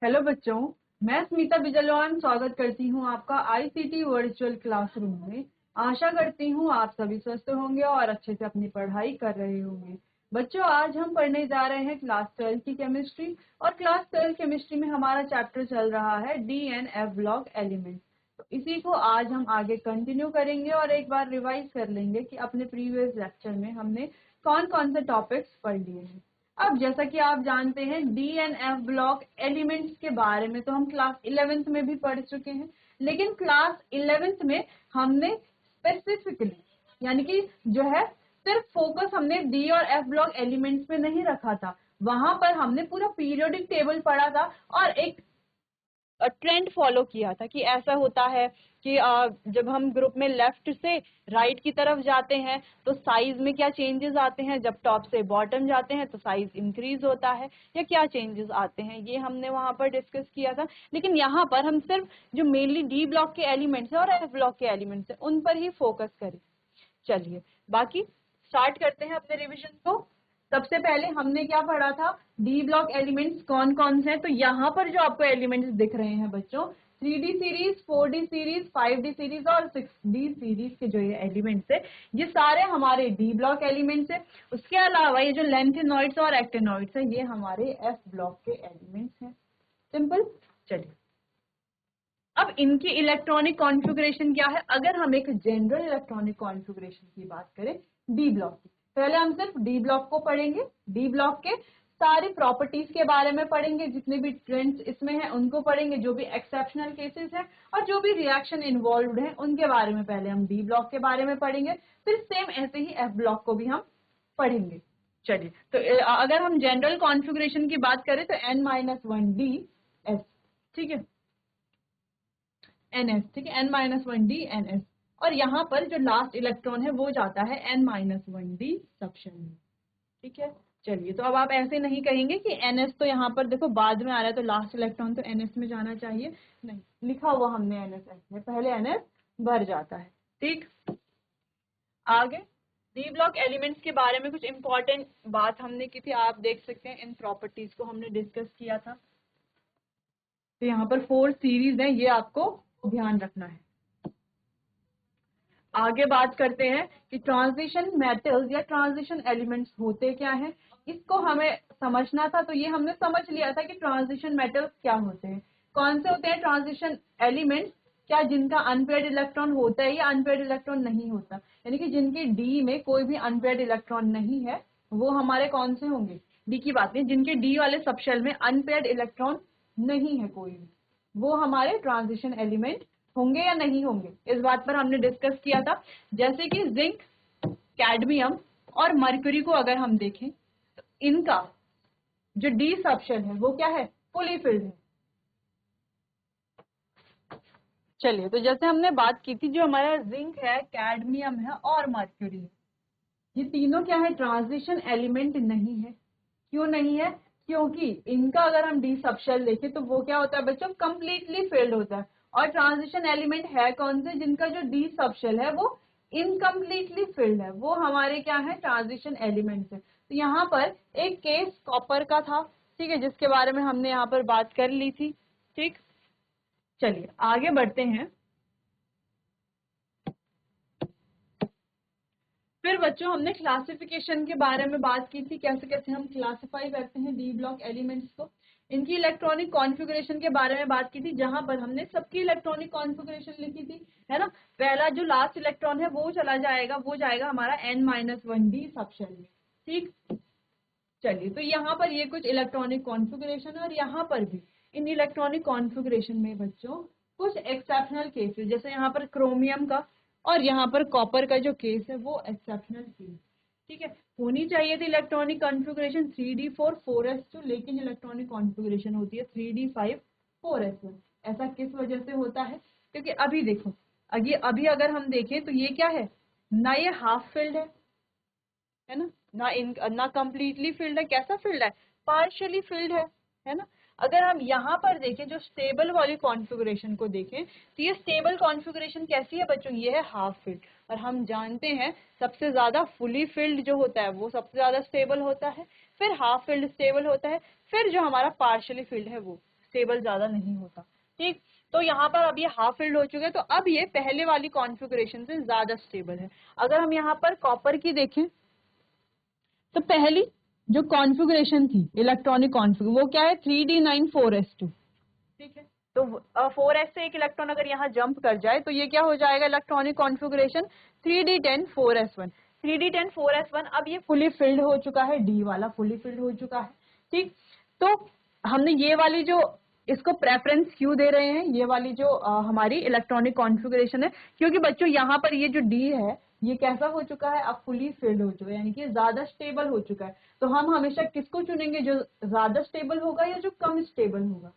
Hello बच्चों, मैं स्मिता बिजलवान स्वागत करती हूँ आपका आईसीटी वर्चुअल क्लासरूम में। आशा करती हूँ आप सभी स्वस्थ होंगे और अच्छे से अपनी पढ़ाई कर रहे होंगे। बच्चों, आज हम पढ़ने जा रहे हैं क्लास 12 की केमिस्ट्री और क्लास 12 केमिस्ट्री में हमारा चैप्टर चल रहा है D and F block element. तो इसी को आज हम आगे कंटिन्यू करेंगे और एक बार रिवाइज कर लेंगे कि अपने प्रीवियस लेक्चर में हमने कौन कौन से टॉपिक्स पढ़ लिए हैं। अब जैसा कि आप जानते हैं D and F block elements के बारे में तो हम क्लास 11th में भी पढ़ चुके हैं, लेकिन क्लास 11th में हमने स्पेसिफिकली यानी कि जो है सिर्फ फोकस हमने डी और एफ ब्लॉक एलिमेंट्स पे नहीं रखा था। वहां पर हमने पूरा पीरियोडिक टेबल पढ़ा था और एक ट्रेंड फॉलो किया था कि ऐसा होता है कि जब हम ग्रुप में लेफ्ट से राइट की तरफ जाते हैं तो साइज में क्या चेंजेस आते हैं, जब टॉप से बॉटम जाते हैं तो साइज इंक्रीज होता है या क्या चेंजेस आते हैं, ये हमने वहां पर डिस्कस किया था। लेकिन यहाँ पर हम सिर्फ जो मेनली डी ब्लॉक के एलिमेंट्स है और एफ ब्लॉक के एलिमेंट्स है उन पर ही फोकस करें। चलिए बाकी स्टार्ट करते हैं अपने रिविजन को। सबसे पहले हमने क्या पढ़ा था, डी ब्लॉक एलिमेंट्स कौन कौन से हैं। तो यहाँ पर जो आपको एलिमेंट्स दिख रहे हैं बच्चों, 3D series, 4D series, 5D series और 6D सीरीज के जो ये एलिमेंट्स है ये सारे हमारे डी ब्लॉक एलिमेंट्स है। उसके अलावा ये जो लेंथेनॉइड्स और एक्टेनॉइड्स है ये हमारे एफ ब्लॉक के एलिमेंट्स हैं। सिंपल। चलिए अब इनकी इलेक्ट्रॉनिक कॉन्फ़िगरेशन क्या है। अगर हम एक जनरल इलेक्ट्रॉनिक कॉन्फ़िगरेशन की बात करें डी ब्लॉक की, पहले हम सिर्फ डी ब्लॉक को पढ़ेंगे, डी ब्लॉक के सारी प्रॉपर्टीज के बारे में पढ़ेंगे, जितने भी ट्रेंड्स इसमें हैं उनको पढ़ेंगे, जो भी एक्सेप्शनल केसेस हैं और जो भी रिएक्शन इन्वॉल्व हैं उनके बारे में पहले हम डी ब्लॉक के बारे में पढ़ेंगे, फिर सेम ऐसे ही एफ ब्लॉक को भी हम पढ़ेंगे। चलिए तो अगर हम जनरल कॉन्फ़िगरेशन की बात करें तो N-1D-S, ठीक है, NS, ठीक है, N-1D-NS। और यहाँ पर जो लास्ट इलेक्ट्रॉन है वो जाता है N-1D सबशेल में, ठीक है। चलिए तो अब आप ऐसे नहीं कहेंगे कि NS तो यहाँ पर देखो बाद में आ रहा है तो लास्ट इलेक्ट्रॉन तो NS में जाना चाहिए, नहीं, लिखा हुआ हमने NS है, पहले NS भर जाता है, ठीक। आगे डी ब्लॉक एलिमेंट्स के बारे में कुछ इंपॉर्टेंट बात हमने की थी, आप देख सकते हैं इन प्रॉपर्टीज को हमने डिस्कस किया था। तो यहाँ पर 4 सीरीज है, ये आपको ध्यान रखना है। आगे बात करते हैं कि ट्रांजिशन मेटल्स या ट्रांजिशन एलिमेंट्स होते क्या हैं, इसको हमें समझना था। तो ये हमने समझ लिया था कि ट्रांजिशन मेटल्स क्या होते हैं, कौन से होते हैं ट्रांजिशन एलिमेंट्स, क्या जिनका अनपेयर्ड इलेक्ट्रॉन होता है या अनपेयर्ड इलेक्ट्रॉन नहीं होता, यानी कि जिनके डी में कोई भी अनपेयर्ड इलेक्ट्रॉन नहीं है वो हमारे कौन से होंगे, डी की बात नहीं, जिनके डी वाले सबशेल में अनपेयर्ड इलेक्ट्रॉन नहीं है कोई भी, वो हमारे ट्रांजिशन एलिमेंट होंगे या नहीं होंगे, इस बात पर हमने डिस्कस किया था। जैसे कि जिंक, कैडमियम और मरकरी को अगर हम देखें तो इनका जो डी सबशेल है वो क्या है, फुली फिल्ड है। चलिए तो जैसे हमने बात की थी, जो हमारा जिंक है, कैडमियम है और मरकरी है, ये तीनों क्या है, ट्रांजिशन एलिमेंट नहीं है। क्यों नहीं है, क्योंकि इनका अगर हम डी सबशेल देखें तो वो क्या होता है बच्चों, कंप्लीटली फिल्ड होता है। और ट्रांजिशन एलिमेंट है कौन से, जिनका जो डी सबशेल है वो इनकम्प्लीटली फिल्ड है, वो हमारे क्या है, ट्रांजिशन एलिमेंट्स है। तो यहाँ पर एक केस कॉपर का था, ठीक है, जिसके बारे में हमने यहाँ पर बात कर ली थी, ठीक। चलिए आगे बढ़ते हैं। फिर बच्चों हमने क्लासिफिकेशन के बारे में बात की थी, कैसे कैसे हम क्लासिफाई करते हैं डी ब्लॉक एलिमेंट्स को। इनकी इलेक्ट्रॉनिक कॉन्फ़िगरेशन के बारे में बात की थी, जहां पर हमने सबकी इलेक्ट्रॉनिक कॉन्फ़िगरेशन लिखी थी, है ना। पहला जो लास्ट इलेक्ट्रॉन है वो चला जाएगा, वो जाएगा हमारा N-1D सबशेल में, ठीक। चलिए तो यहाँ पर ये कुछ इलेक्ट्रॉनिक कॉन्फ़िगरेशन है और यहाँ पर भी इन इलेक्ट्रॉनिक कॉन्फ़िगरेशन में बच्चों कुछ एक्सेप्शनल केसेस, जैसे यहाँ पर क्रोमियम का और यहाँ पर कॉपर का जो केस है वो एक्सेप्शनल केस, ठीक है। होनी चाहिए थी इलेक्ट्रॉनिक कॉन्फ़िगरेशन 3D4 4s2, लेकिन इलेक्ट्रॉनिक कॉन्फ़िगरेशन होती है 3D5 4s1। ऐसा किस वजह से होता है, क्योंकि अभी देखो, अभी अगर हम देखें तो ये क्या है ना, ये हाफ फिल्ड है ना, ना कंप्लीटली फिल्ड है, कैसा फिल्ड है, पार्शियली फिल्ड है ना। अगर हम यहाँ पर देखें जो स्टेबल वाली कॉन्फ़िगरेशन को देखें तो ये स्टेबल कॉन्फ़िगरेशन कैसी है बच्चों, ये है हाफ फिल्ड। और हम जानते हैं सबसे ज्यादा फुली फिल्ड जो होता है वो सबसे ज्यादा स्टेबल होता है, फिर हाफ फिल्ड स्टेबल होता है, फिर जो हमारा पार्शियली फिल्ड है वो स्टेबल ज्यादा नहीं होता। ठीक, तो यहाँ पर अब ये हाफ फिल्ड हो चुके हैं, तो अब ये पहले वाली कॉन्फ़िगरेशन से ज्यादा स्टेबल है। अगर हम यहाँ पर कॉपर की देखें तो पहली जो कॉन्फ़िगरेशन थी इलेक्ट्रॉनिक कॉन्फ़िगर वो क्या है 3d9 4s2। ठीक है, तो 4s से एक इलेक्ट्रॉन अगर यहाँ जंप कर जाए तो ये क्या हो जाएगा electronic configuration 3d10 4s1। 3d10 4s1 अब ये फुली फिल्ड हो चुका है, डी वाला फुली फिल्ड हो चुका है। ठीक, तो हमने ये वाली जो इसको प्रेफरेंस क्यों दे रहे हैं, ये वाली जो हमारी इलेक्ट्रॉनिक कॉन्फ़िगरेशन है, क्योंकि बच्चों यहाँ पर ये जो डी है ये कैसा हो चुका है, अब फुली फिल्ड हो चुका है, यानी कि ज्यादा स्टेबल हो चुका है। तो हम हमेशा किसको चुनेंगे, जो ज्यादा स्टेबल होगा या जो कम स्टेबल होगा।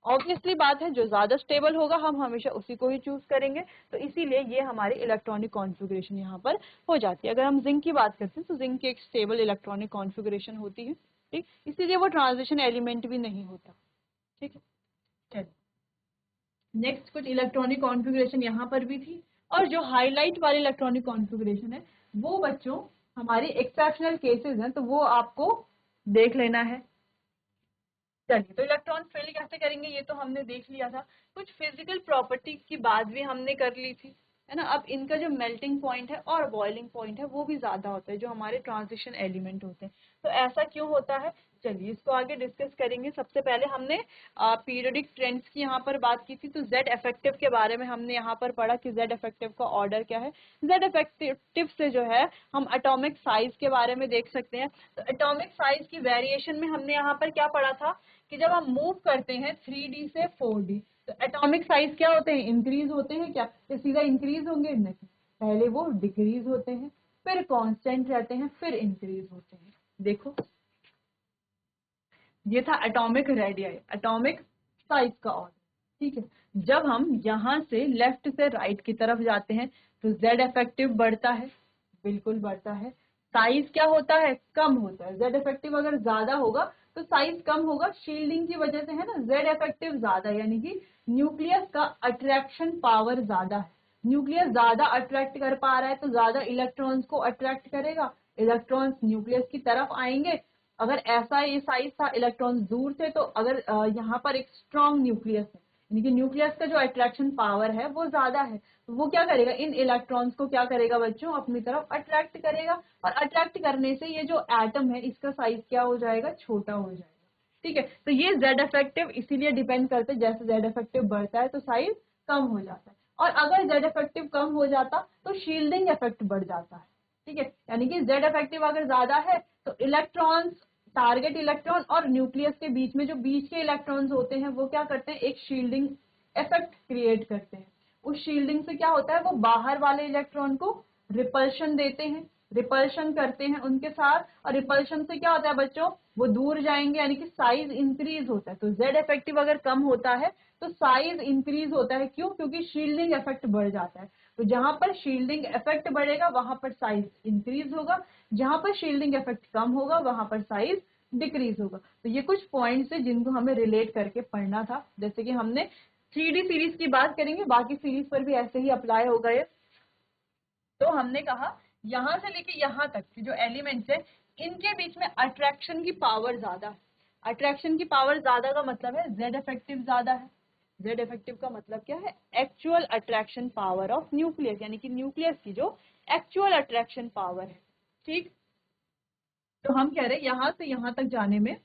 ऑब्वियसली बात है जो ज्यादा स्टेबल होगा हम हमेशा उसी को ही चूज करेंगे, तो इसीलिए ये हमारी इलेक्ट्रॉनिक कॉन्फ़िगरेशन यहाँ पर हो जाती है। अगर हम जिंक की बात करते हैं तो जिंक की एक स्टेबल इलेक्ट्रॉनिक कॉन्फ़िगरेशन होती है। ठीक, इसीलिए वो ट्रांजिशन एलिमेंट भी नहीं होता। ठीक है, चलिए नेक्स्ट कुछ इलेक्ट्रॉनिक कॉन्फ़िगरेशन यहाँ पर भी थी, और जो हाईलाइट वाली इलेक्ट्रॉनिक कॉन्फ़िगरेशन है वो बच्चों हमारी एक्सेप्शनल केसेस हैं, तो वो आपको देख लेना है। चलिए, तो इलेक्ट्रॉन फील्ड कैसे करेंगे ये तो हमने देख लिया था। कुछ फिजिकल प्रॉपर्टीज की बात भी हमने कर ली थी, है ना। अब इनका जो मेल्टिंग पॉइंट है और बॉइलिंग पॉइंट है वो भी ज्यादा होता है जो हमारे ट्रांजिशन एलिमेंट होते हैं। तो ऐसा क्यों होता है, चलिए इसको आगे डिस्कस करेंगे। सबसे पहले हमने पीरियोडिक ट्रेंड्स की यहाँ पर बात की थी, तो जेड इफेक्टिव के बारे में हमने यहाँ पर पढ़ा कि जेड इफेक्टिव का ऑर्डर क्या है। जेड इफेक्टिव से जो है हम एटॉमिक साइज के बारे में देख सकते हैं। तो एटॉमिक साइज की वेरिएशन में हमने यहाँ पर क्या पढ़ा था कि जब हम मूव करते हैं 3D से 4D तो एटॉमिक साइज क्या होते हैं, इंक्रीज होते हैं क्या, ये सीधा इंक्रीज होंगे, नहीं, पहले वो डिक्रीज होते हैं, फिर कांस्टेंट रहते हैं, फिर इंक्रीज होते हैं। देखो ये था एटॉमिक रेडियस, एटॉमिक साइज का ऑर्डर। ठीक है, जब हम यहाँ से लेफ्ट से राइट की तरफ जाते हैं तो जेड इफेक्टिव बढ़ता है, बिल्कुल बढ़ता है। साइज क्या होता है, कम होता है। जेड इफेक्टिव अगर ज्यादा होगा तो साइज कम होगा, शील्डिंग की वजह से, है ना। जेड इफेक्टिव ज्यादा यानी कि न्यूक्लियस का अट्रैक्शन पावर ज्यादा है, न्यूक्लियस ज्यादा अट्रैक्ट कर पा रहा है तो ज्यादा इलेक्ट्रॉन्स को अट्रैक्ट करेगा, इलेक्ट्रॉन्स न्यूक्लियस की तरफ आएंगे। अगर ऐसा ये साइज था, इलेक्ट्रॉन दूर थे, तो अगर यहाँ पर एक स्ट्रॉन्ग न्यूक्लियस है यानी कि न्यूक्लियस का जो अट्रैक्शन पावर है वो ज्यादा है, तो वो क्या करेगा, इन इलेक्ट्रॉन्स को क्या करेगा बच्चों, अपनी तरफ अट्रैक्ट करेगा, और अट्रैक्ट करने से ये जो एटम है इसका साइज क्या हो जाएगा, छोटा हो जाएगा। ठीक है, तो ये जेड इफेक्टिव इसीलिए डिपेंड करते हैं, जैसे जेड इफेक्टिव बढ़ता है तो साइज कम हो जाता है, और अगर जेड इफेक्टिव कम हो जाता तो शील्डिंग इफेक्ट बढ़ जाता है। ठीक है, यानी कि जेड इफेक्टिव अगर ज्यादा है तो इलेक्ट्रॉन्स, टारगेट इलेक्ट्रॉन और न्यूक्लियस के बीच में जो बीच के इलेक्ट्रॉन्स होते हैं वो क्या करते हैं, एक शील्डिंग इफेक्ट क्रिएट करते हैं। उस शील्डिंग से क्या होता है, वो बाहर वाले इलेक्ट्रॉन को रिपल्शन देते हैं, रिपल्शन करते हैं उनके साथ, और रिपल्शन से क्या होता है बच्चों, वो दूर जाएंगे, यानी कि साइज इंक्रीज होता है। तो जेड इफेक्टिव अगर कम होता है तो साइज इंक्रीज होता है, क्यों, क्योंकि शील्डिंग इफेक्ट बढ़ जाता है। तो जहां पर शील्डिंग इफेक्ट बढ़ेगा वहां पर साइज इंक्रीज होगा, जहां पर शील्डिंग इफेक्ट कम होगा वहां पर साइज डिक्रीज होगा। तो ये कुछ पॉइंट्स है जिनको हमें रिलेट करके पढ़ना था। जैसे कि हमने 3D सीरीज की बात करेंगे, बाकी सीरीज पर भी ऐसे ही अप्लाई होगा ये। तो हमने कहा यहां से लेके यहां तक की जो एलिमेंट्स है इनके बीच में अट्रैक्शन की पावर ज्यादा है। अट्रैक्शन की पावर ज्यादा का मतलब है जेड इफेक्टिव ज्यादा है। जेड इफेक्टिव का मतलब क्या है, actual attraction power of nucleus, यानी कि न्यूक्लियस की जो एक्चुअल अट्रैक्शन पावर है। ठीक, तो हम कह रहे हैं यहां से यहां तक जाने में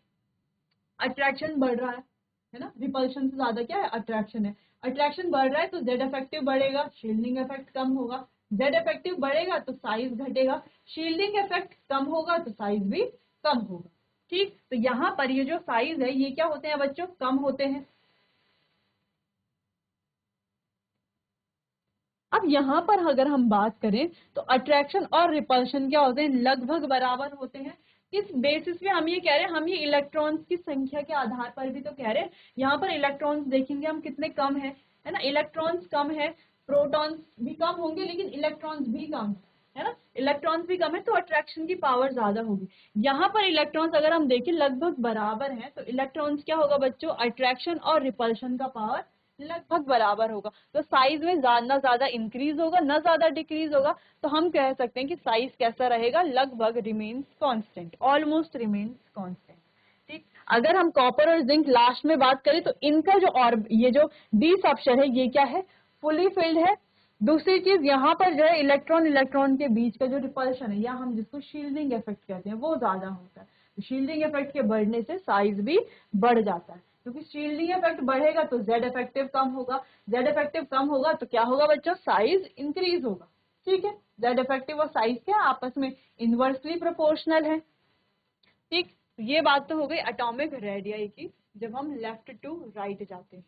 अट्रैक्शन बढ़ रहा है ना, रिपल्शन से ज्यादा क्या है, अट्रैक्शन है। अट्रैक्शन बढ़ रहा है तो जेड इफेक्टिव बढ़ेगा, शील्डिंग इफेक्ट कम होगा। जेड इफेक्टिव बढ़ेगा तो साइज घटेगा, शील्डिंग इफेक्ट कम होगा तो साइज भी कम होगा। ठीक, तो यहाँ पर ये जो साइज है ये क्या होते हैं बच्चों, कम होते हैं। अब यहाँ पर अगर हम बात करें तो अट्रैक्शन और रिपल्शन क्या होते हैं, लगभग बराबर होते हैं। किस बेसिस पे हम ये कह रहे हैं, हम ये इलेक्ट्रॉन्स की संख्या के आधार पर भी तो कह रहे हैं। यहाँ पर इलेक्ट्रॉन्स देखेंगे हम कितने कम है ना, इलेक्ट्रॉन्स कम है, प्रोटॉन्स भी कम होंगे लेकिन इलेक्ट्रॉन्स भी कम है ना, इलेक्ट्रॉन्स भी कम है तो अट्रैक्शन की पावर ज्यादा होगी। यहाँ पर इलेक्ट्रॉन्स अगर हम देखें लगभग बराबर है, तो इलेक्ट्रॉन्स क्या होगा बच्चों, अट्रैक्शन और रिपल्शन का पावर लगभग बराबर होगा, तो साइज में ना ज्यादा इंक्रीज होगा ना ज्यादा डिक्रीज होगा। तो हम कह सकते हैं कि साइज कैसा रहेगा, लगभग remains constant, almost remains constant. ठीक, अगर हम कॉपर और जिंक लास्ट में बात करें तो इनका जो और ये जो डी सबशेल है ये क्या है, फुली फिल्ड है। दूसरी चीज यहाँ पर जो है इलेक्ट्रॉन इलेक्ट्रॉन के बीच का जो रिपल्शन है या हम जिसको शील्डिंग इफेक्ट कहते हैं वो ज्यादा होता है। तो शील्डिंग इफेक्ट के बढ़ने से साइज भी बढ़ जाता है, क्योंकि शील्डिंग इफेक्ट बढ़ेगा तो जेड इफेक्टिव कम होगा, जेड इफेक्टिव कम होगा तो क्या होगा बच्चों, साइज इंक्रीज होगा। ठीक है, जेड इफेक्टिव और साइज क्या आपस में इनवर्सली प्रोपोर्शनल है। ठीक, ये बात तो हो गई एटॉमिक रेडियाई की जब हम लेफ्ट टू राइट जाते हैं।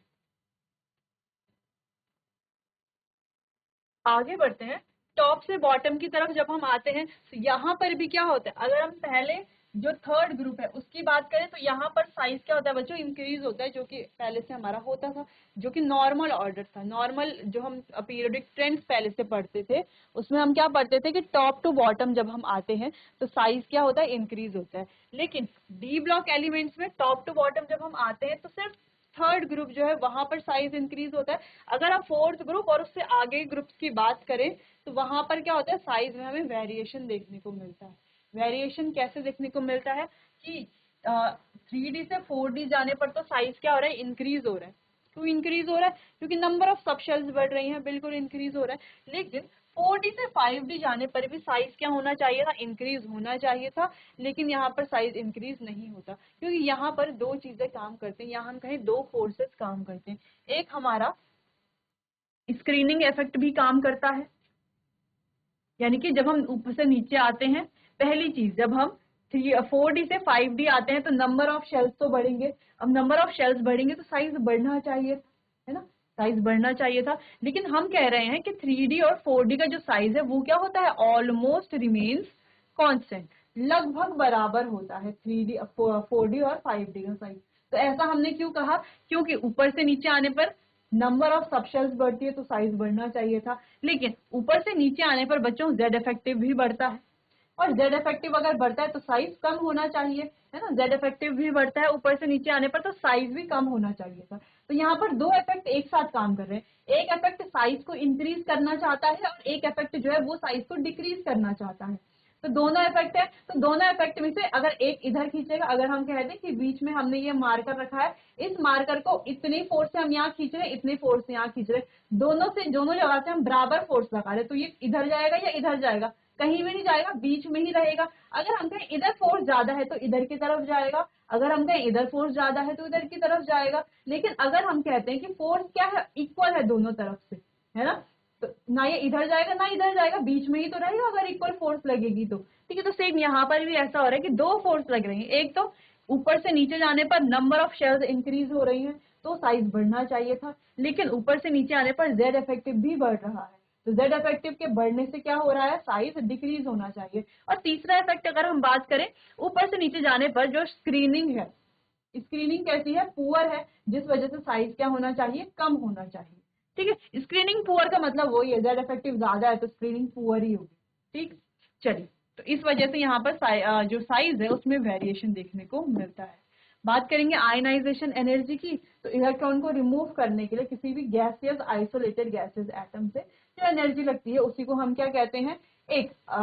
आगे बढ़ते हैं, टॉप से बॉटम की तरफ जब हम आते हैं तो यहाँ पर भी क्या होता है, अगर हम पहले जो थर्ड ग्रुप है उसकी बात करें तो यहाँ पर साइज क्या होता है बच्चों, इंक्रीज होता है, जो कि पहले से हमारा होता था, जो कि नॉर्मल ऑर्डर था। नॉर्मल जो हम पीरियोडिक ट्रेंड्स पहले से पढ़ते थे उसमें हम क्या पढ़ते थे कि टॉप टू बॉटम जब हम आते हैं तो साइज क्या होता है, इंक्रीज होता है। लेकिन डी ब्लॉक एलिमेंट्स में टॉप टू बॉटम जब हम आते हैं तो सिर्फ थर्ड ग्रुप जो है वहां पर साइज इंक्रीज होता है। अगर हम फोर्थ ग्रुप और उससे आगे ग्रुप्स की बात करें तो वहां पर क्या होता है, साइज में हमें वेरिएशन देखने को मिलता है। वेरिएशन कैसे देखने को मिलता है कि 3D से 4D जाने पर तो साइज क्या हो रहा है, इंक्रीज हो रहा है। क्यों इंक्रीज हो रहा है, क्योंकि नंबर ऑफ सबशेल्स बढ़ रही हैं, बिल्कुल इंक्रीज हो रहा है। लेकिन 4D से 5D जाने पर भी साइज क्या होना चाहिए था, इंक्रीज होना चाहिए था। लेकिन यहाँ पर साइज इंक्रीज नहीं होता, क्योंकि यहाँ पर दो चीजें काम करते हैं, यहाँ हम कहें दो फोर्सेस काम करते हैं। एक हमारा स्क्रीनिंग इफेक्ट भी काम करता है, यानी कि जब हम ऊपर से नीचे आते हैं, पहली चीज जब हम 4D से 5D आते हैं तो नंबर ऑफ शेल्स तो बढ़ेंगे। अब नंबर ऑफ शेल्स बढ़ेंगे तो साइज बढ़ना चाहिए, है ना, साइज बढ़ना चाहिए था। लेकिन हम कह रहे हैं कि 3D और 4D का जो साइज है वो क्या होता है, ऑलमोस्ट रिमेन्स कांस्टेंट, लगभग बराबर होता है 3D 4D और 5D का साइज। तो ऐसा हमने क्यों कहा, क्योंकि ऊपर से नीचे आने पर नंबर ऑफ सबशेल्स बढ़ती है तो साइज बढ़ना चाहिए था। लेकिन ऊपर से नीचे आने पर बच्चों जेड इफेक्टिव भी बढ़ता है, और जेड इफेक्टिव अगर बढ़ता है तो साइज कम होना चाहिए, है ना, जेड इफेक्टिव भी बढ़ता है ऊपर से नीचे आने पर तो साइज भी कम होना चाहिए था। तो यहाँ पर दो इफेक्ट एक साथ काम कर रहे हैं, एक इफेक्ट साइज को इंक्रीज करना चाहता है और एक इफेक्ट जो है वो साइज को डिक्रीज करना चाहता है। तो दोनों इफेक्ट है, तो दोनों इफेक्ट में से अगर एक इधर खींचेगा, अगर हम कह दें कि बीच में हमने ये मार्कर रखा है, इस मार्कर को इतनी फोर्स से हम यहाँ खींच रहे हैं, इतनी फोर्स से यहाँ खींच रहे हैं, दोनों जगह से हम बराबर फोर्स लगा रहे हैं, तो ये इधर जाएगा या इधर जाएगा, कहीं भी नहीं जाएगा, बीच में ही रहेगा। अगर हम कहें इधर फोर्स ज्यादा है तो इधर की तरफ जाएगा, अगर हम कहें इधर फोर्स ज्यादा है तो इधर की तरफ जाएगा। लेकिन अगर हम कहते हैं कि फोर्स क्या है, इक्वल है दोनों तरफ से, है ना, तो ना ये इधर जाएगा ना इधर जाएगा, बीच में ही तो रहेगा अगर इक्वल फोर्स लगेगी तो। ठीक है, तो सेम यहाँ पर भी ऐसा हो रहा है कि दो फोर्स लग रही है, एक तो ऊपर से नीचे जाने पर नंबर ऑफ शेल्स इंक्रीज हो रही है तो साइज बढ़ना चाहिए था, लेकिन ऊपर से नीचे आने पर जेड इफेक्टिव भी बढ़ रहा है, तो जेड इफेक्टिव के बढ़ने से क्या हो रहा है, साइज डिक्रीज होना चाहिए। और तीसरा इफेक्ट अगर हम बात करें, ऊपर से नीचे जाने पर जो स्क्रीनिंग है, स्क्रीनिंग कैसी है, पुअर है, जिस वजह से साइज क्या होना चाहिए, कम होना चाहिए। ठीक है, स्क्रीनिंग पुअर का मतलब वही है, जेड इफेक्टिव ज्यादा है तो स्क्रीनिंग पुअर ही होगी। ठीक, चलिए, तो इस वजह से यहाँ पर जो साइज है उसमें वेरिएशन देखने को मिलता है। बात करेंगे आयनाइजेशन एनर्जी की, तो इलेक्ट्रॉन को रिमूव करने के लिए किसी भी गैसियस आइसोलेटेड गैसेस एटम से जो एनर्जी लगती है उसी को हम क्या कहते हैं,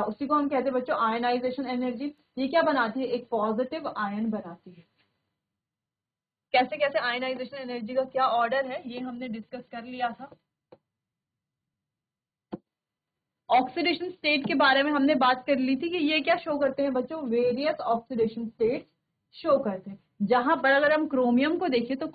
उसी को हम कहते हैं बच्चों आयनाइजेशन एनर्जी। ये क्या बनाती है, एक पॉजिटिव आयन बनाती है। कैसे कैसे आयनाइजेशन एनर्जी का क्या ऑर्डर है ये हमने डिस्कस कर लिया था। ऑक्सीडेशन स्टेट के बारे में हमने बात कर ली थी कि ये क्या शो करते हैं बच्चों, वेरियस ऑक्सीडेशन स्टेट शो करते हैं। जहां पर अगर हम क्रोमियम को देखें तो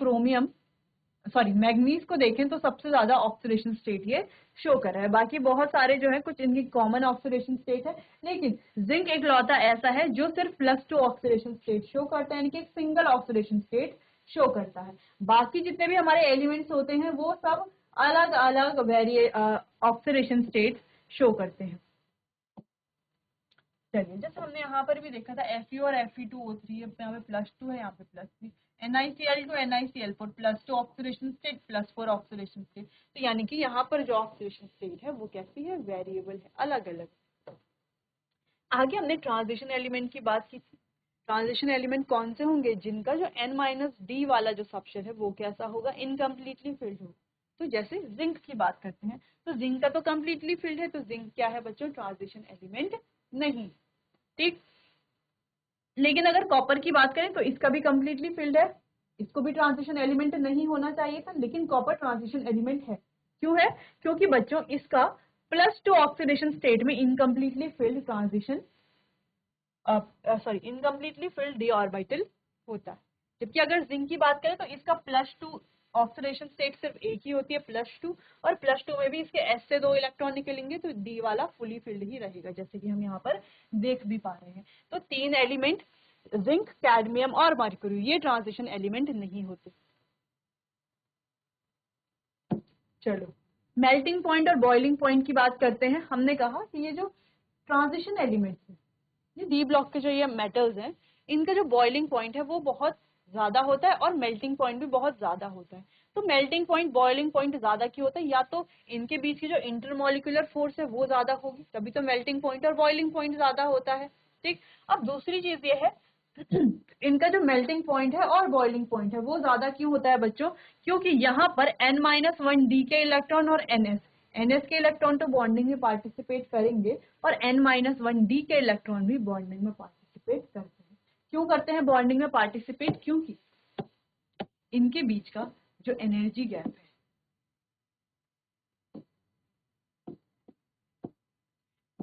मैग्नीज को देखें तो सबसे ज्यादा ऑक्सीडेशन स्टेट ये शो कर रहा है। बाकी बहुत सारे जो है कुछ इनकी कॉमन ऑक्सीडेशन स्टेट है, लेकिन जिंक एक लौता ऐसा है जो सिर्फ +2 ऑक्सीडेशन स्टेट शो करता है, यानी कि एक सिंगल ऑक्सीडेशन स्टेट शो करता है। बाकी जितने भी हमारे एलिमेंट्स होते हैं वो सब अलग अलग ऑक्सीडेशन स्टेट शो करते हैं। चलिए, जैसे हमने यहाँ पर भी देखा था Fe और Fe2O3, यहाँ पे +2 है, यहाँ पे +3, NiCl2 NiCl4, +2 oxidation state, +4 oxidation state. तो यानी कि यहाँ पर जो ऑक्सीडेशन स्टेट है वो कैसी है, वेरिएबल है, अलग अलग। आगे हमने ट्रांजिशन एलिमेंट की बात की थी। ट्रांजिशन एलिमेंट कौन से होंगे, जिनका जो N-D वाला जो सबशेल है वो कैसा होगा, इनकम्प्लीटली फिल्ड होगा। तो जैसे जिंक की बात करते हैं तो जिंक का तो कम्प्लीटली फिल्ड है, तो जिंक क्या है बच्चों, ट्रांजिशन एलिमेंट नहीं। ठीक, लेकिन अगर कॉपर की बात करें तो इसका भी कंप्लीटली फिल्ड है, इसको भी ट्रांजिशन एलिमेंट नहीं होना चाहिए था, लेकिन कॉपर ट्रांजिशन एलिमेंट है। क्यों है? क्योंकि बच्चों इसका +2 ऑक्सीडेशन स्टेट में incompletely field transition incompletely field D orbital होता है। जबकि अगर जिंक की बात करें तो इसका +2 ऑक्सीडेशन स्टेट सिर्फ एक ही होती है, +2, और +2 में भी इसके s से 2 इलेक्ट्रॉन निकलेंगे तो डी वाला फुली फिल्ड ही रहेगा, जैसे कि हम यहाँ पर देख भी पा रहे हैं। तो 3 एलिमेंट जिंक, कैडमियम और मर्क्यूरी ये ट्रांजिशन एलिमेंट नहीं होते। चलो मेल्टिंग पॉइंट और बॉइलिंग पॉइंट की बात करते हैं। हमने कहा कि ये जो ट्रांजिशन एलिमेंट्स है, ये डी ब्लॉक के जो ये मेटल्स हैं, इनका जो बॉइलिंग पॉइंट है वो बहुत ज्यादा होता है और मेल्टिंग पॉइंट भी बहुत ज्यादा होता है। तो मेल्टिंग पॉइंट बॉइलिंग पॉइंट ज्यादा क्यों होता है? या तो इनके बीच की जो इंटरमोलिकुलर फोर्स है वो ज्यादा होगी, तभी तो मेल्टिंग पॉइंट और बॉइलिंग पॉइंट ज्यादा होता है। ठीक, अब दूसरी चीज ये है इनका जो मेल्टिंग पॉइंट है और बॉइलिंग पॉइंट है वो ज्यादा क्यों होता है बच्चों? क्योंकि यहाँ पर n-1 डी के इलेक्ट्रॉन और ns के इलेक्ट्रॉन तो बॉन्डिंग में पार्टिसिपेट करेंगे और n-1 डी के इलेक्ट्रॉन भी बॉन्डिंग में पार्टिसिपेट करते हैं। क्यों करते हैं बॉन्डिंग में पार्टिसिपेट? क्योंकि इनके बीच का जो एनर्जी गैप है,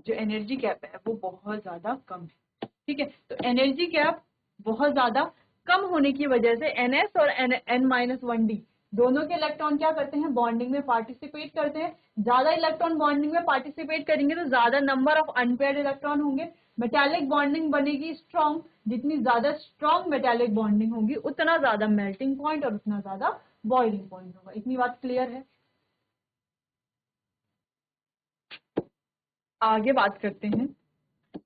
जो एनर्जी गैप है वो बहुत ज्यादा कम है। ठीक है, तो एनर्जी गैप बहुत ज्यादा कम होने की वजह से ns और n-1d दोनों के इलेक्ट्रॉन क्या करते हैं? बॉन्डिंग में पार्टिसिपेट करते हैं। ज्यादा इलेक्ट्रॉन बॉन्डिंग में पार्टिसिपेट करेंगे तो ज्यादा नंबर ऑफ अनपेयर्ड इलेक्ट्रॉन होंगे, मेटालिक बॉन्डिंग बनेगी स्ट्रॉन्ग। जितनी ज्यादा स्ट्रॉन्ग मेटालिक बॉन्डिंग होगी उतना ज्यादा मेल्टिंग पॉइंट और उतना ज्यादा बॉइलिंग पॉइंट होगा। इतनी बात क्लियर है? आगे बात करते हैं।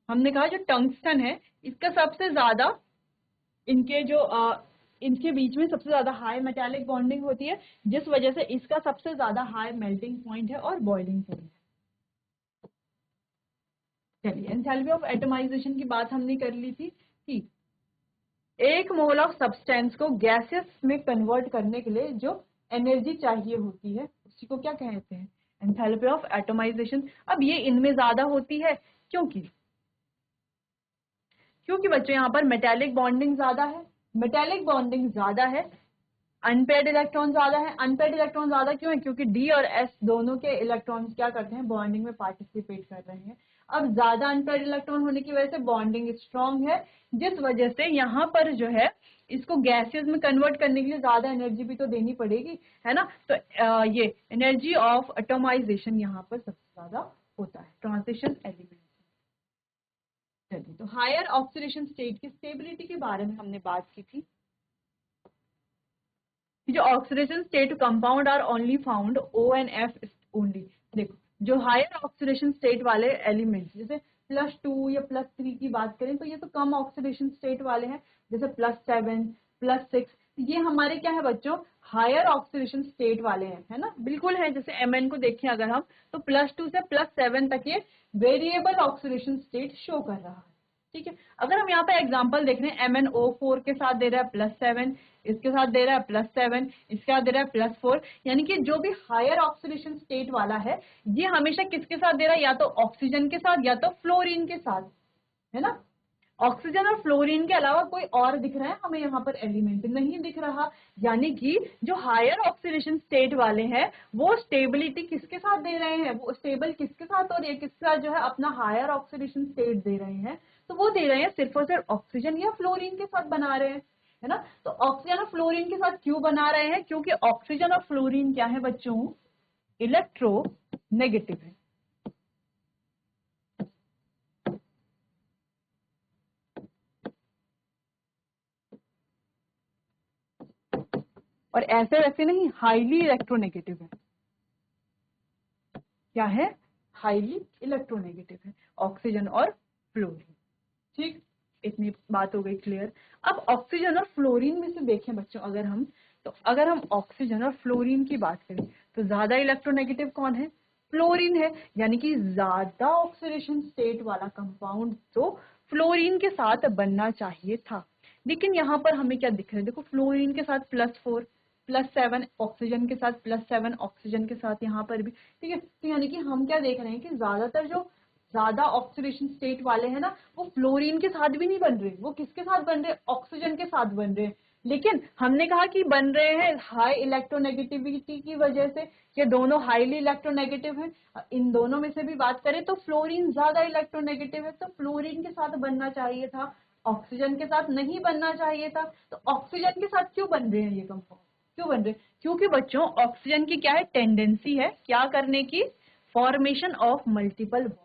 हमने कहा जो टंगस्टन है इसका सबसे ज्यादा इनके बीच में सबसे ज्यादा हाई मेटालिक बॉन्डिंग होती है, जिस वजह से इसका सबसे ज्यादा हाई मेल्टिंग पॉइंट है और बॉइलिंग पॉइंट है। चलिए एंथैल्पी ऑफ एटमाइजेशन की बात हमने कर ली थी कि 1 मोल ऑफ सब्सटेंस को गैसेस में कन्वर्ट करने के लिए जो एनर्जी चाहिए होती है उसी को क्या कहते हैं? Enthalpy of atomisation. अब ये इनमें ज्यादा होती है क्योंकि बच्चों यहाँ पर मेटालिक बॉन्डिंग ज्यादा है, मेटालिक बॉन्डिंग ज्यादा है, अनपेयर्ड इलेक्ट्रॉन ज्यादा है। अनपेयर्ड इलेक्ट्रॉन ज्यादा क्यों है? क्योंकि डी और एस दोनों के इलेक्ट्रॉन्स क्या करते हैं? बॉन्डिंग में पार्टिसिपेट कर रहे हैं। अब ज्यादा अनपेयर्ड इलेक्ट्रॉन होने की वजह से बॉन्डिंग स्ट्रांग है, जिस वजह से यहाँ पर जो है इसको गैसेस में कन्वर्ट करने के लिए ज्यादा एनर्जी भी तो देनी पड़ेगी, है ना? तो ये एनर्जी ऑफ एटमाइजेशन यहाँ पर सबसे ज्यादा होता है ट्रांजिशन एलिमेंट। चलिए, तो हायर ऑक्सीडेशन स्टेट की स्टेबिलिटी के बारे में हमने बात की थी। जो oxidation state compound are only found O and F only. देखो जो हायर ऑक्सीडेशन स्टेट वाले एलिमेंट्स जैसे +2 या +3 की बात करें तो ये तो कम ऑक्सीडेशन स्टेट वाले हैं, जैसे +7 +6 ये हमारे क्या है बच्चों? हायर ऑक्सीडेशन स्टेट वाले हैं, है ना? बिल्कुल है। जैसे Mn को देखें अगर हम तो +2 से +7 तक ये वेरिएबल ऑक्सीडेशन स्टेट शो कर रहा है। ठीक है, अगर हम यहाँ पे एग्जांपल देख रहे हैं MnO4 के साथ दे रहा है +7, इसके साथ दे रहा है +7, इसके साथ दे रहा है +4, यानी कि जो भी हायर ऑक्सीडेशन स्टेट वाला है ये हमेशा किसके साथ दे रहा है? या तो ऑक्सीजन के साथ या तो फ्लोरीन के साथ, है ना? ऑक्सीजन और फ्लोरीन के अलावा कोई और दिख रहा है हमें यहाँ पर? एलिमेंट नहीं दिख रहा। यानी कि जो हायर ऑक्सीडेशन स्टेट वाले हैं वो स्टेबिलिटी किसके साथ दे रहे हैं? वो स्टेबल किसके साथ और ये किसके साथ जो है अपना हायर ऑक्सीडेशन स्टेट दे रहे हैं? तो वो दे रहे हैं सिर्फ और सिर्फ ऑक्सीजन या फ्लोरीन के साथ बना रहे हैं, है ना? तो ऑक्सीजन और फ्लोरीन के साथ क्यों बना रहे हैं? क्योंकि ऑक्सीजन और फ्लोरीन क्या है बच्चों? इलेक्ट्रो नेगेटिव है। और ऐसे वैसे नहीं, हाईली इलेक्ट्रोनेगेटिव है। क्या है? हाईली इलेक्ट्रोनेगेटिव है ऑक्सीजन और फ्लोरीन। ठीक, इतनी बात हो गई क्लियर। अब ऑक्सीजन और फ्लोरीन में से देखें बच्चों अगर हम, तो अगर हम ऑक्सीजन और फ्लोरीन की बात करें तो ज्यादा इलेक्ट्रोनेगेटिव कौन है? फ्लोरीन है। यानी कि ज्यादा ऑक्सीडेशन स्टेट वाला कंपाउंड तो फ्लोरीन के साथ बनना चाहिए था। लेकिन यहाँ पर हमें क्या दिख रहा है? देखो फ्लोरीन के साथ +4 +7 ऑक्सीजन के साथ +7 ऑक्सीजन के साथ यहाँ पर भी। ठीक है, तो यानी कि हम क्या देख रहे हैं कि ज्यादातर जो ज्यादा ऑक्सीडेशन स्टेट वाले हैं ना, वो फ्लोरीन के साथ भी नहीं बन रहे, वो किसके साथ बन रहे, ऑक्सीजन के साथ बन रहे हैं। लेकिन हमने कहा कि बन रहे हैं हाई इलेक्ट्रोनेगेटिविटी की वजह से, ये दोनों हाईली इलेक्ट्रोनेगेटिव हैं। इन दोनों में से भी बात करें तो फ्लोरीन ज्यादा इलेक्ट्रोनेगेटिव है, तो फ्लोरीन के साथ बनना चाहिए था, ऑक्सीजन के साथ नहीं बनना चाहिए था। तो ऑक्सीजन के साथ क्यों बन रहे हैं ये कंपाउंड, क्यों बन रहे हैं? क्योंकि बच्चों ऑक्सीजन की क्या है, टेंडेंसी है क्या करने की, फॉर्मेशन ऑफ मल्टीपल बॉन्ड,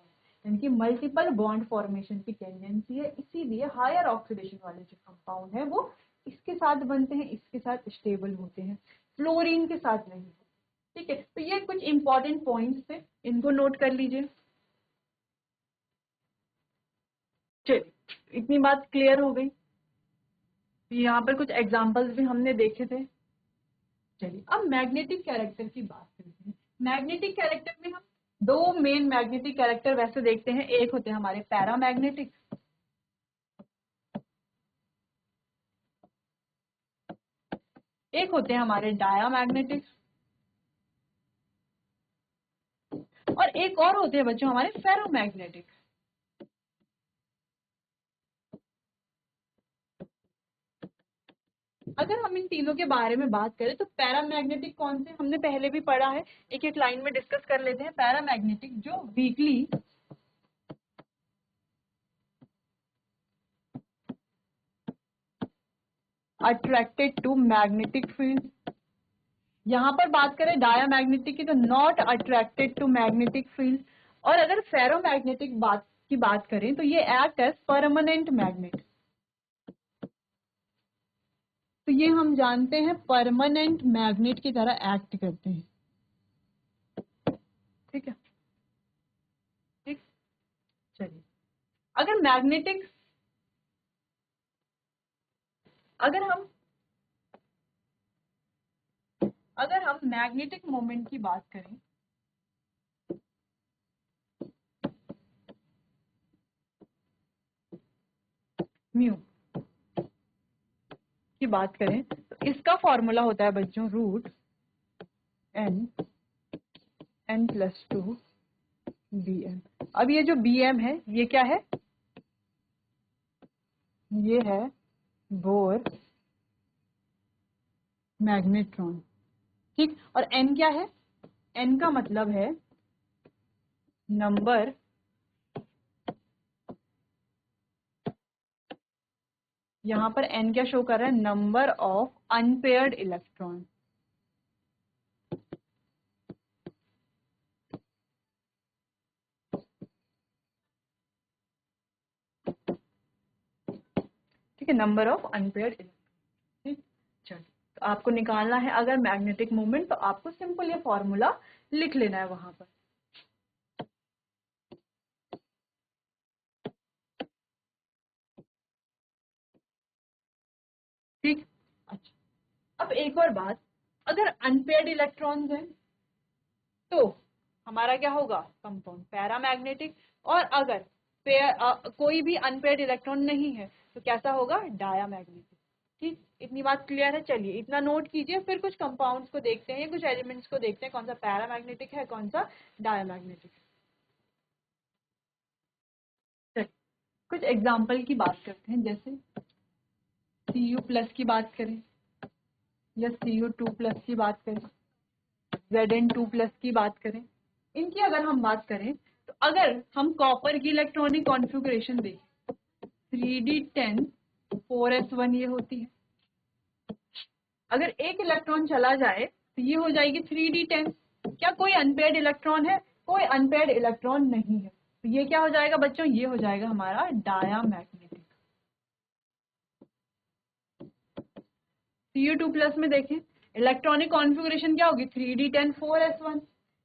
यानी कि मल्टीपल बॉन्ड फॉर्मेशन की टेंडेंसी है। इसीलिए हायर ऑक्सीडेशन वाले जो कंपाउंड है वो इसके साथ बनते हैं, इसके साथ स्टेबल होते हैं, फ्लोरीन के साथ नहीं। ठीक है, तो ये कुछ इंपॉर्टेंट पॉइंट्स थे, इनको नोट कर लीजिए। चलिए, इतनी बात क्लियर हो गई। यहाँ पर कुछ एग्जांपल्स भी हमने देखे थे। चलिए अब मैग्नेटिक कैरेक्टर की बात करते हैं। मैग्नेटिक कैरेक्टर में हम दो मेन मैग्नेटिक कैरेक्टर वैसे देखते हैं, एक होते हैं हमारे पैरामैग्नेटिक, एक होते हैं हमारे डायामैग्नेटिक, और एक और होते हैं बच्चों हमारे फेरोमैग्नेटिक। अगर हम इन तीनों के बारे में बात करें तो पैरामैग्नेटिक कौन से, हमने पहले भी पढ़ा है, एक एक लाइन में डिस्कस कर लेते हैं। पैरामैग्नेटिक जो weakly attracted to magnetic field. यहां पर बात करें डायामैग्नेटिक की तो not attracted to magnetic field. और अगर फेरोमैग्नेटिक बात करें तो ये एक्ट एज परमानेंट मैग्नेट। तो ये हम जानते हैं परमानेंट मैग्नेट की तरह एक्ट करते हैं। ठीक है, ठीक। चलिए, अगर मैग्नेटिक अगर हम अगर हम मैग्नेटिक मोमेंट की बात करें म्यू की बात करें तो इसका फॉर्मूला होता है बच्चों रूट n+2 bm। अब ये जो bm है ये क्या है, ये है बोर मैग्नेट्रॉन। ठीक, और n क्या है, n का मतलब है नंबर यहां पर n क्या शो कर रहा है, नंबर ऑफ अनपेयर्ड इलेक्ट्रॉन। ठीक है, नंबर ऑफ अनपेयर्ड इलेक्ट्रॉन। ठीक, चलिए, तो आपको निकालना है अगर मैग्नेटिक मोमेंट तो आपको सिंपल ये फॉर्मूला लिख लेना है वहां पर। ठीक, अच्छा, अब एक और बात, अगर अनपेयर्ड इलेक्ट्रॉन्स हैं तो हमारा क्या होगा, कंपाउंड पैरामैग्नेटिक। और अगर कोई भी अनपेयर्ड इलेक्ट्रॉन नहीं है तो कैसा होगा, डायामैग्नेटिक। ठीक, इतनी बात क्लियर है। चलिए इतना नोट कीजिए, फिर कुछ कंपाउंड्स को देखते हैं, कुछ एलिमेंट्स को देखते हैं, कौन सा पैरामैग्नेटिक है कौन सा डायामैग्नेटिक है। चलिए कुछ एग्जाम्पल की बात करते हैं, जैसे Cu+ की बात करें या Cu2+ की बात करें, Zn2+ की बात करें। इनकी अगर हम बात करें तो अगर हम कॉपर की इलेक्ट्रॉनिक कॉन्फ़िगरेशन देखें 3d10 4s1 ये होती है। अगर एक इलेक्ट्रॉन चला जाए तो ये हो जाएगी 3d10। क्या कोई अनपेयर्ड इलेक्ट्रॉन है, कोई अनपेयर्ड इलेक्ट्रॉन नहीं है, तो ये क्या हो जाएगा बच्चों, ये हो जाएगा हमारा डायामैग्नेटिक। Cu2+ में देखें इलेक्ट्रॉनिक कॉन्फ़िगरेशन क्या होगी, 3d10 4s1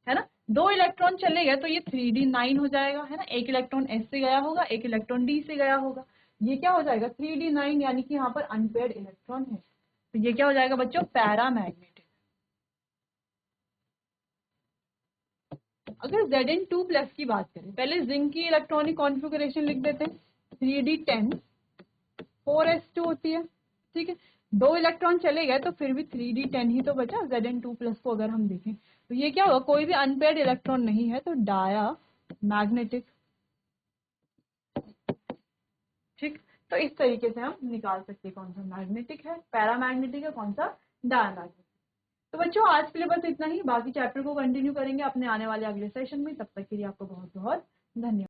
है ना। दो इलेक्ट्रॉन चले गए तो ये 3d9 हो जाएगा, है ना। एक इलेक्ट्रॉन S से गया होगा, एक इलेक्ट्रॉन D से गया होगा, ये क्या हो जाएगा 3d9, यानी कि यहाँ पर अनपेयर्ड इलेक्ट्रॉन है, तो ये क्या हो जाएगा बच्चों, पैरामैग्नेटिक। अगर Zn2+ की बात करें, पहले जिंक की इलेक्ट्रॉनिक कॉन्फ़िगरेशन लिख देते हैं, 3d10 4s2 होती है। ठीक है, दो इलेक्ट्रॉन चले गए तो फिर भी 3d10 ही तो बचा। Zn2+ को अगर हम देखें तो ये क्या होगा, कोई भी अनपेयर्ड इलेक्ट्रॉन नहीं है तो डाया मैग्नेटिक। ठीक। तो इस तरीके से हम निकाल सकते हैं कौन सा मैग्नेटिक है, पैरामैग्नेटिक है, कौन सा डायमैग्नेटिक। तो बच्चों आज के लिए बस इतना ही, बाकी चैप्टर को कंटिन्यू करेंगे अपने आने वाले अगले सेशन में। तब तक के लिए आपको बहुत बहुत धन्यवाद।